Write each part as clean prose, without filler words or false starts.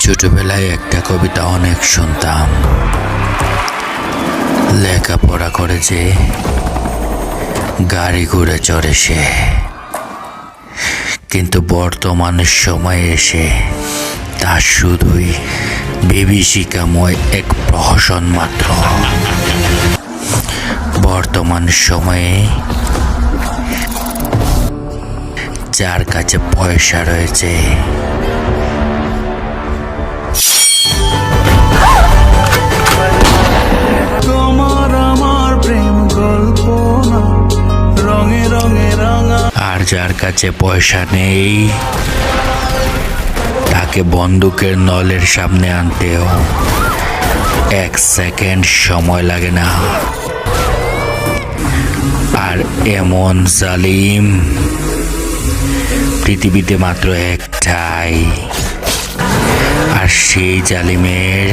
ছোটবেলায় একটা কবিতা অনেক শুনতাম। লেখাপড়া করে যে গাড়ি ঘুরে চড়ে সে, কিন্তু বর্তমান সময়ে এসে তা শুধুই বিভীষিকাময় এক প্রহসন মাত্র। বর্তমান সময়ে যার কাছে পয়সা রয়েছে, তোমার আমার প্রেম গল্প না রঙে রঙে রাঙা। আর যার কাছে পয়সা নেই তাকে বন্দুকের নলের সামনে আনতেও 1 সেকেন্ড সময় লাগে না। আর এমন জালিম পৃথিবীতে মাত্র একটাই, আর সেই জালিমের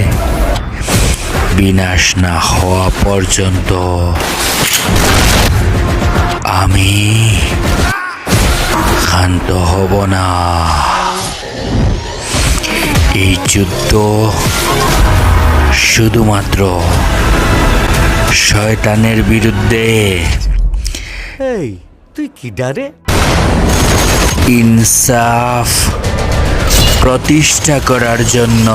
বিনাশ না হওয়া পর্যন্ত আমি ক্ষান্ত হব না। এই যুদ্ধ শুধুমাত্র শয়তানের বিরুদ্ধে, এই তুই কি ডারে? ইনসাফ প্রতিষ্ঠা করার জন্য।